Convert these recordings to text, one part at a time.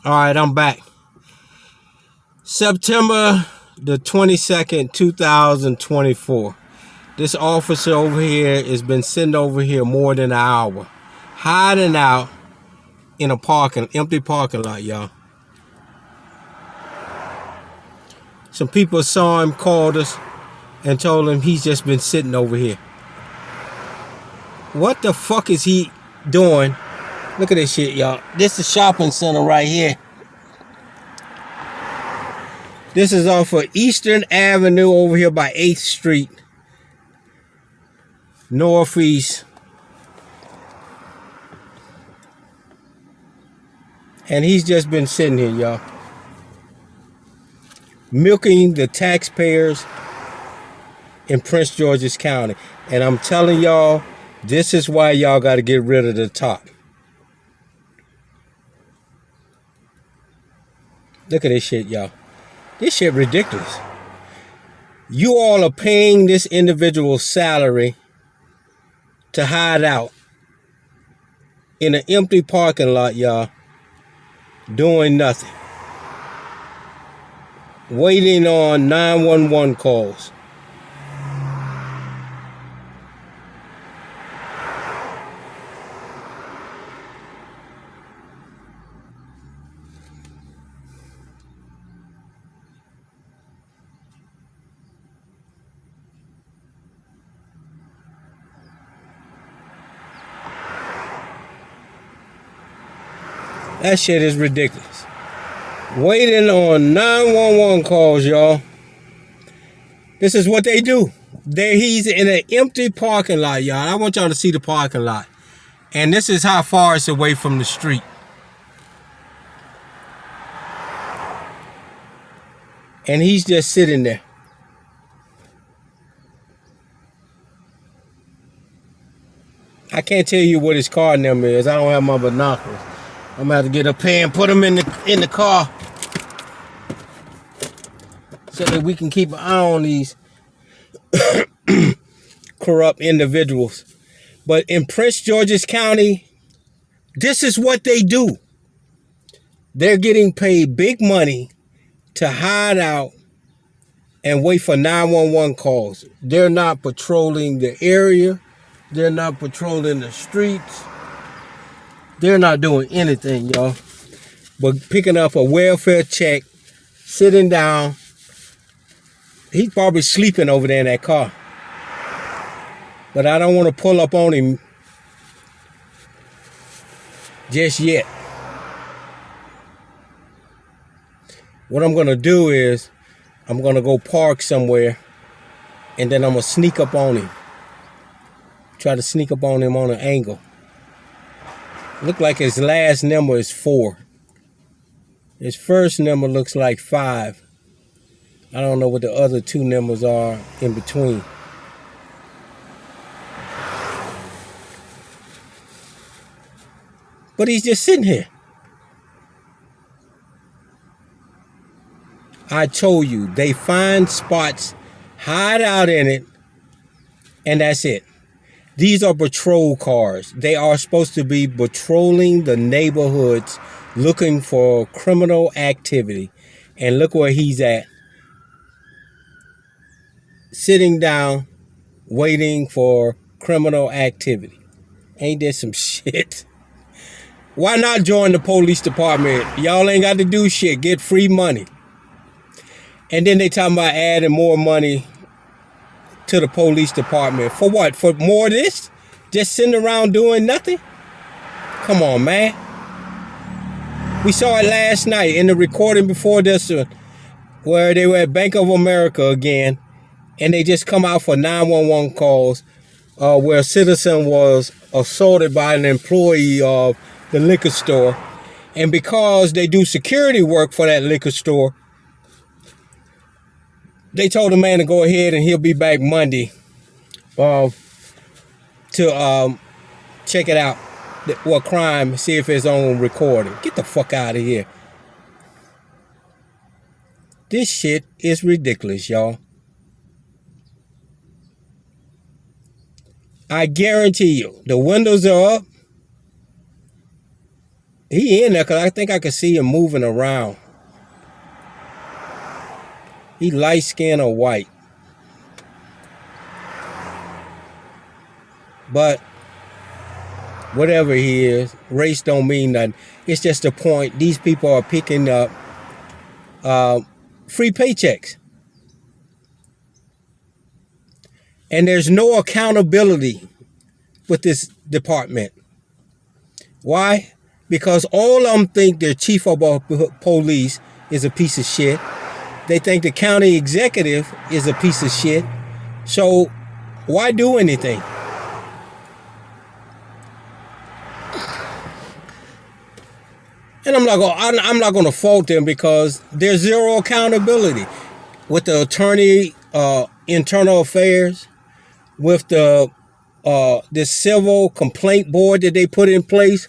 All right, I'm back. September the 22nd, 2024. This officer over here has been sitting over here more than an hour, hiding out in a empty parking lot, y'all. Some people saw him, called us, and told him he's just been sitting over here. What the fuck is he doing? Look at this shit, y'all. This is a shopping center right here. This is off of Eastern Avenue over here by 8th Street. Northeast. And he's just been sitting here, y'all. Milking the taxpayers in Prince George's County. And I'm telling y'all, this is why y'all got to get rid of the top. Look at this shit, y'all. This shit ridiculous. You all are paying this individual's salary to hide out in an empty parking lot, y'all, doing nothing. Waiting on 911 calls. That shit is ridiculous. Waiting on 911 calls, y'all. This is what they do. He's in an empty parking lot, y'all. I want y'all to see the parking lot. And this is how far it's away from the street. And he's just sitting there. I can't tell you what his car number is. I don't have my binoculars. I'm gonna have to get up here and put them in the car so that we can keep an eye on these corrupt individuals. But in Prince George's County, this is what they do. They're getting paid big money to hide out and wait for 911 calls. They're not patrolling the area. They're not patrolling the streets. They're not doing anything, y'all, but picking up a welfare check, sitting down. He's probably sleeping over there in that car. But I don't want to pull up on him just yet. What I'm going to do is I'm going to go park somewhere, and then I'm going to sneak up on him. Try to sneak up on him on an angle. Look like his last number is 4. His first number looks like 5. I don't know what the other 2 numbers are in between. But he's just sitting here. I told you, they find spots, hide out in it, and that's it. These are patrol cars. They are supposed to be patrolling the neighborhoods looking for criminal activity. And look where he's at. Sitting down, waiting for criminal activity. Ain't that some shit? Why not join the police department? Y'all ain't got to do shit. Get free money. And then they talking about adding more money to the police department. For what? For more of this? Just sitting around doing nothing? Come on, man. We saw it last night in the recording before this where they were at Bank of America again, and they just come out for 911 calls where a citizen was assaulted by an employee of the liquor store. And because they do security work for that liquor store, they told the man to go ahead and he'll be back Monday to check it out. What crime, see if it's on recording. Get the fuck out of here. This shit is ridiculous, y'all. I guarantee you, the windows are up. He in there because I think I could see him moving around. He light skinned or white. But whatever he is, race don't mean nothing. It's just a point. These people are picking up free paychecks. And there's no accountability with this department. Why? Because all of them think their chief of police is a piece of shit. They think the county executive is a piece of shit. So why do anything? And I'm not going to fault them because there's zero accountability with the attorney, internal affairs, with the this civil complaint board that they put in place,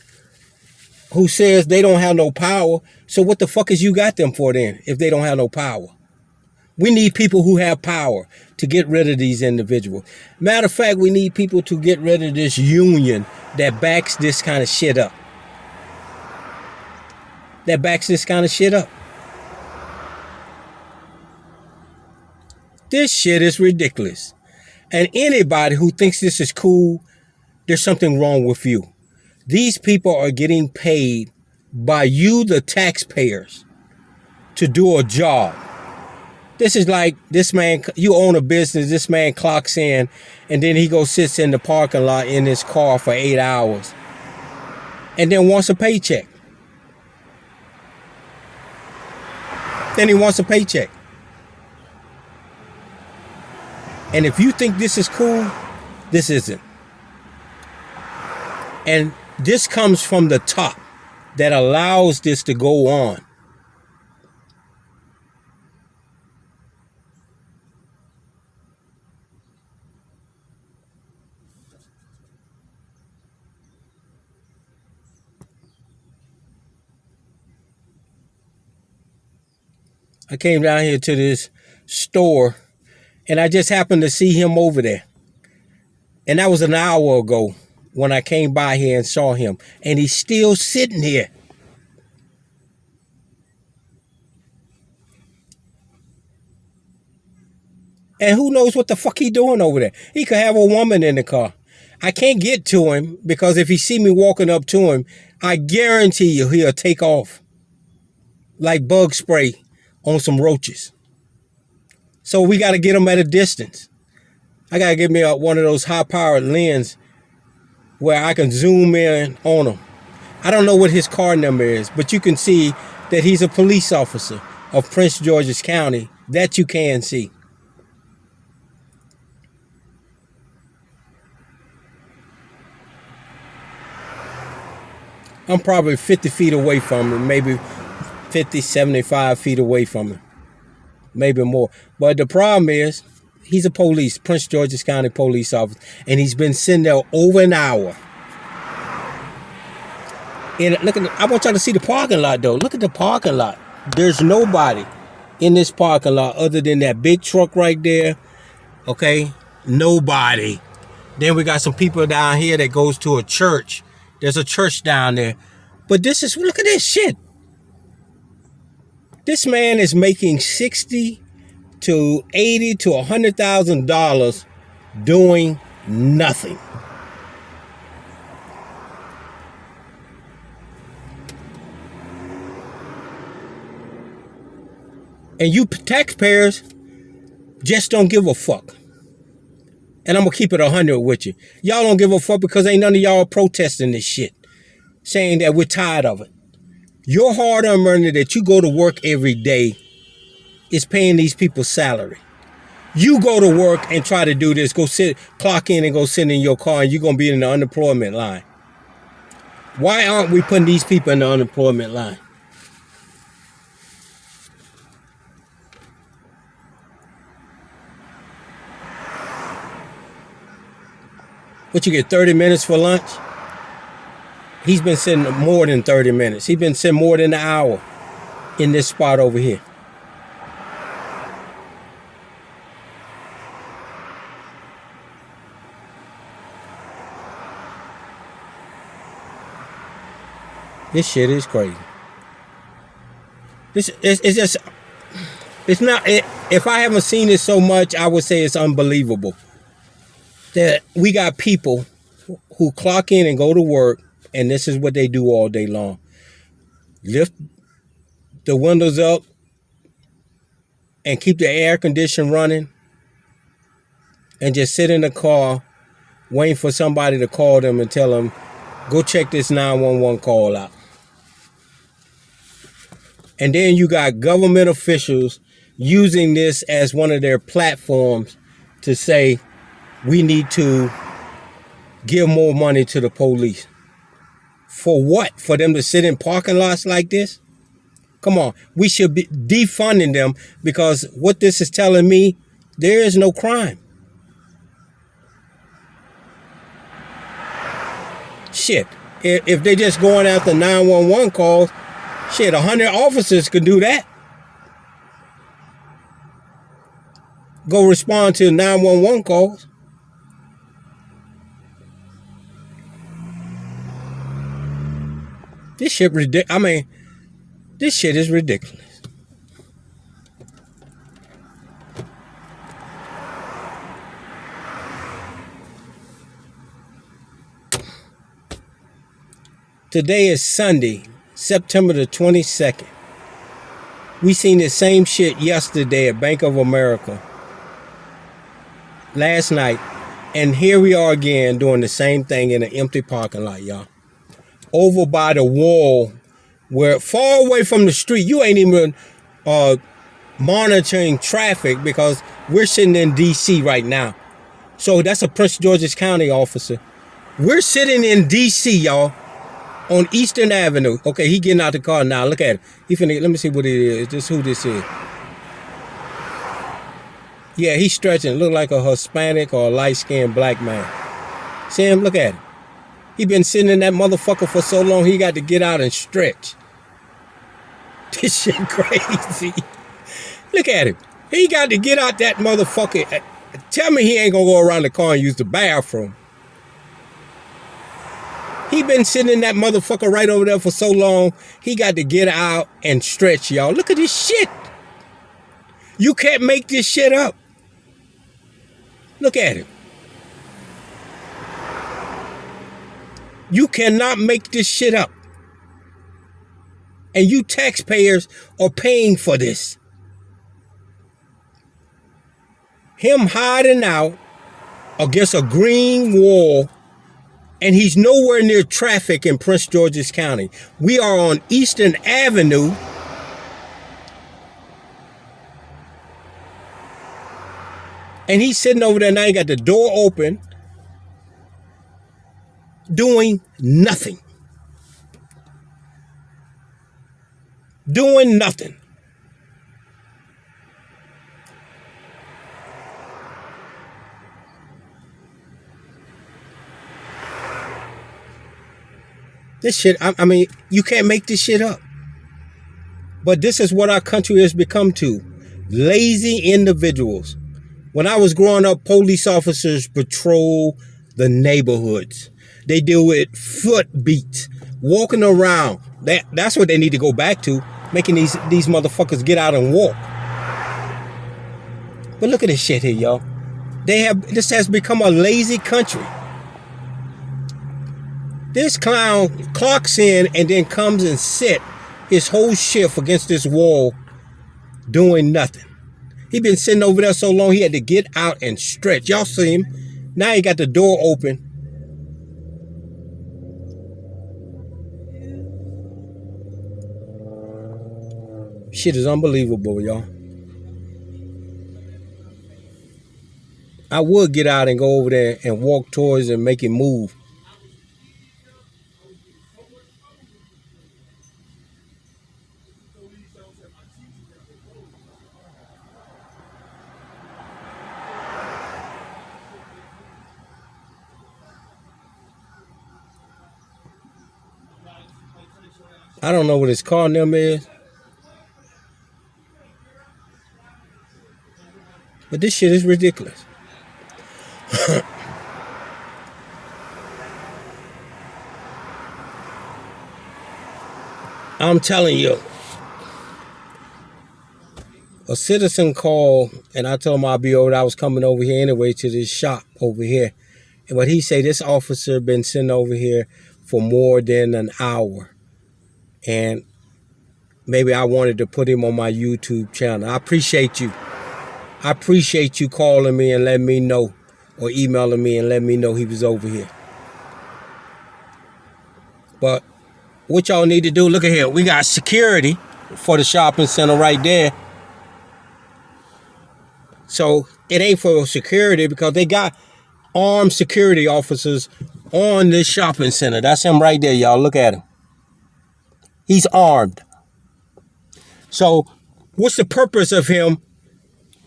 who says they don't have no power. So what the fuck is you got them for then if they don't have no power? We need people who have power to get rid of these individuals. Matter of fact, we need people to get rid of this union that backs this kind of shit up. This shit is ridiculous. And anybody who thinks this is cool, there's something wrong with you. These people are getting paid by you, the taxpayers, to do a job. This is like this man, you own a business, this man clocks in, and then he goes sits in the parking lot in his car for 8 hours, and then wants a paycheck. And if you think this is cool, this isn't. And this comes from the top that allows this to go on. I came down here to this store and I just happened to see him over there. And that was an hour ago when I came by here and saw him. And he's still sitting here. And who knows what the fuck he doing over there? He could have a woman in the car. I can't get to him because if he see me walking up to him, I guarantee you he'll take off like bug spray on some roaches. So we got to get him at a distance. I got to get me one of those high-powered lenses where I can zoom in on him. I don't know what his car number is, but you can see that he's a police officer of Prince George's County. That you can see. I'm probably 50 feet away from him, maybe 50, 75 feet away from him, maybe more. But the problem is, he's a Prince George's County police officer, and he's been sitting there over an hour. And look at, I want y'all to see the parking lot, though. Look at the parking lot. There's nobody in this parking lot other than that big truck right there. Okay, nobody. Then we got some people down here that goes to a church. There's a church down there. But look at this shit. This man is making $60,000 to $80,000 to $100,000 doing nothing. And you taxpayers just don't give a fuck. And I'm going to keep it 100 with you. Y'all don't give a fuck because ain't none of y'all protesting this shit, saying that we're tired of it. Your hard-earned money that you go to work every day is paying these people's salary. You go to work and try to do this, clock in and go sit in your car, and you're going to be in the unemployment line. Why aren't we putting these people in the unemployment line? What, you get 30 minutes for lunch? He's been sitting more than 30 minutes. He's been sitting more than an hour in this spot over here. This shit is crazy. This it's just it's not. If I haven't seen it so much, I would say it's unbelievable that we got people who clock in and go to work, and this is what they do all day long: lift the windows up and keep the air condition running, and just sit in the car waiting for somebody to call them and tell them, go check this 911 call out. And then you got government officials using this as one of their platforms to say, we need to give more money to the police. For what? For them to sit in parking lots like this? Come on. We should be defunding them, because what this is telling me, there is no crime. Shit. If they just going after 911 calls, shit, 100 officers could do that. Go respond to 911 calls. This shit ridiculous. I mean, this shit is ridiculous. Today is Sunday, September the 22nd. We seen the same shit yesterday at Bank of America. Last night. And here we are again doing the same thing in an empty parking lot, y'all. Over by the wall, where far away from the street, you ain't even monitoring traffic, because we're sitting in D.C. right now. So that's a Prince George's County officer. We're sitting in D.C., y'all, on Eastern Avenue. Okay, he getting out the car now. Look at it. He finna, let me see what it is. This who this is. Yeah, he's stretching. Look like a Hispanic or a light-skinned black man. See him? Look at him. He been sitting in that motherfucker for so long, he got to get out and stretch. This shit crazy. Look at him. He got to get out that motherfucker. Tell me he ain't gonna go around the car and use the bathroom. He been sitting in that motherfucker right over there for so long, he got to get out and stretch, y'all. Look at this shit. You can't make this shit up. Look at him. You cannot make this shit up. And you taxpayers are paying for this. Him hiding out against a green wall, and he's nowhere near traffic in Prince George's County. We are on Eastern Avenue. And he's sitting over there now, he got the door open, doing nothing. Doing nothing. This shit, I mean, you can't make this shit up. But this is what our country has become to. Lazy individuals. When I was growing up, police officers patrol the neighborhoods. They deal with foot beats, walking around. That's what they need to go back to, making these motherfuckers get out and walk. But look at this shit here, y'all. This has become a lazy country. This clown clocks in and then comes and sit his whole shift against this wall doing nothing. He been sitting over there so long he had to get out and stretch. Y'all see him? Now he got the door open. Shit is unbelievable, y'all. I would get out and go over there and walk towards and make him move. I don't know what his car number is. But this shit is ridiculous. I'm telling you, a citizen called and I told him I'll be over. I was coming over here anyway to this shop over here. And what he said, this officer been sitting over here for more than an hour. And maybe I wanted to put him on my YouTube channel. I appreciate you. I appreciate you calling me and letting me know, or emailing me and letting me know he was over here. But what y'all need to do, look at here. We got security for the shopping center right there. So it ain't for security because they got armed security officers on this shopping center. That's him right there, y'all. Look at him. He's armed. So what's the purpose of him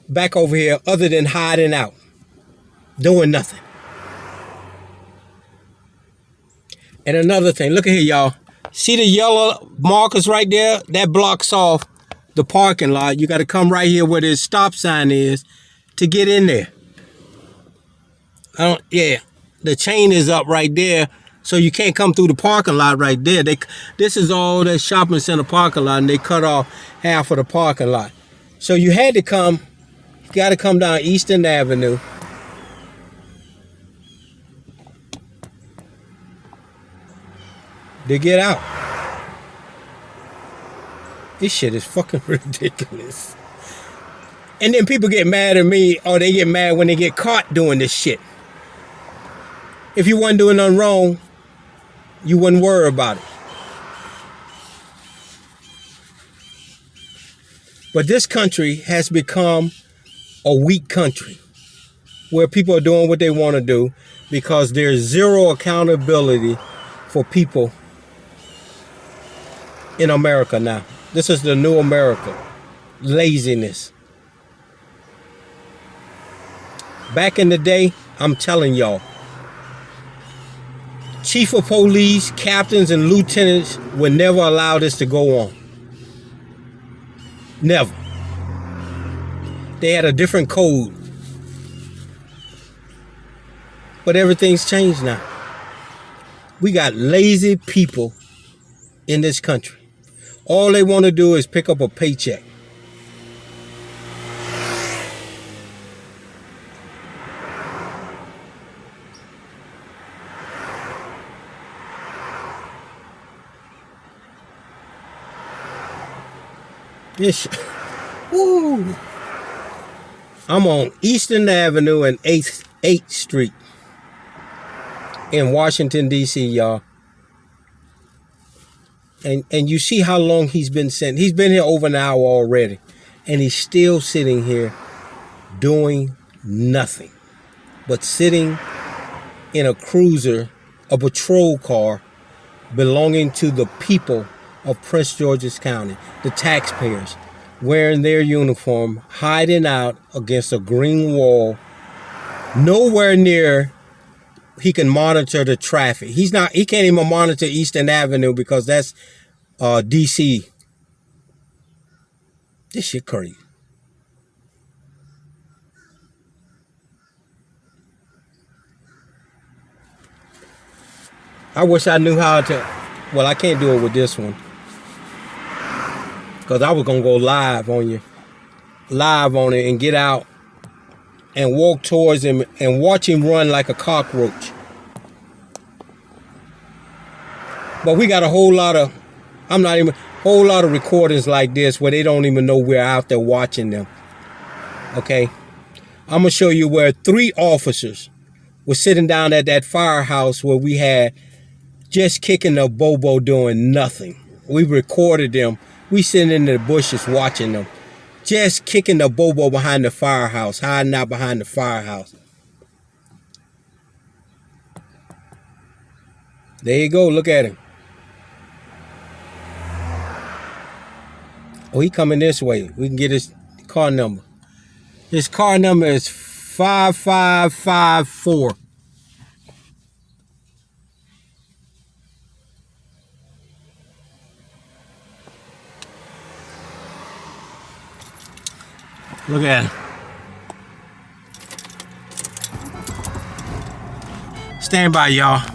back over here other than hiding out, doing nothing? And another thing, look at here, y'all. See the yellow markers right there? That blocks off the parking lot. You got to come right here where this stop sign is to get in there. Yeah, the chain is up right there, so you can't come through the parking lot right there. This is all that shopping center parking lot, and they cut off half of the parking lot. So you had to come, you got to come down Eastern Avenue. To get out. This shit is fucking ridiculous. And then people get mad at me, or they get mad when they get caught doing this shit. If you wasn't doing nothing wrong, you wouldn't worry about it. But this country has become a weak country where people are doing what they want to do because there's zero accountability for people in America now. This is the new America. Laziness. Back in the day, I'm telling y'all, chief of police, captains, and lieutenants would never allow this to go on. Never. They had a different code. But everything's changed now. We got lazy people in this country. All they want to do is pick up a paycheck. This, woo. I'm on Eastern Avenue and 8th Street in Washington, D.C., y'all. And you see how long he's been sitting. He's been here over an hour already. And he's still sitting here doing nothing but sitting in a cruiser, a patrol car belonging to the people of Prince George's County, the taxpayers, wearing their uniform, hiding out against a green wall, nowhere near he can monitor the traffic. He can't even monitor Eastern Avenue because that's DC. This shit crazy. I wish I knew how to, well, I can't do it with this one. Because I was going to go live on it and get out and walk towards him and watch him run like a cockroach. But we got a whole lot of recordings like this where they don't even know we're out there watching them. Okay? I'm going to show you where 3 officers were sitting down at that firehouse where we had just kicking the bobo doing nothing. We recorded them. We sitting in the bushes watching them. Just kicking the bobo behind the firehouse, hiding out behind the firehouse. There you go. Look at him. Oh, he coming this way. We can get his car number. His car number is 5554. Look at him. Stand by, y'all.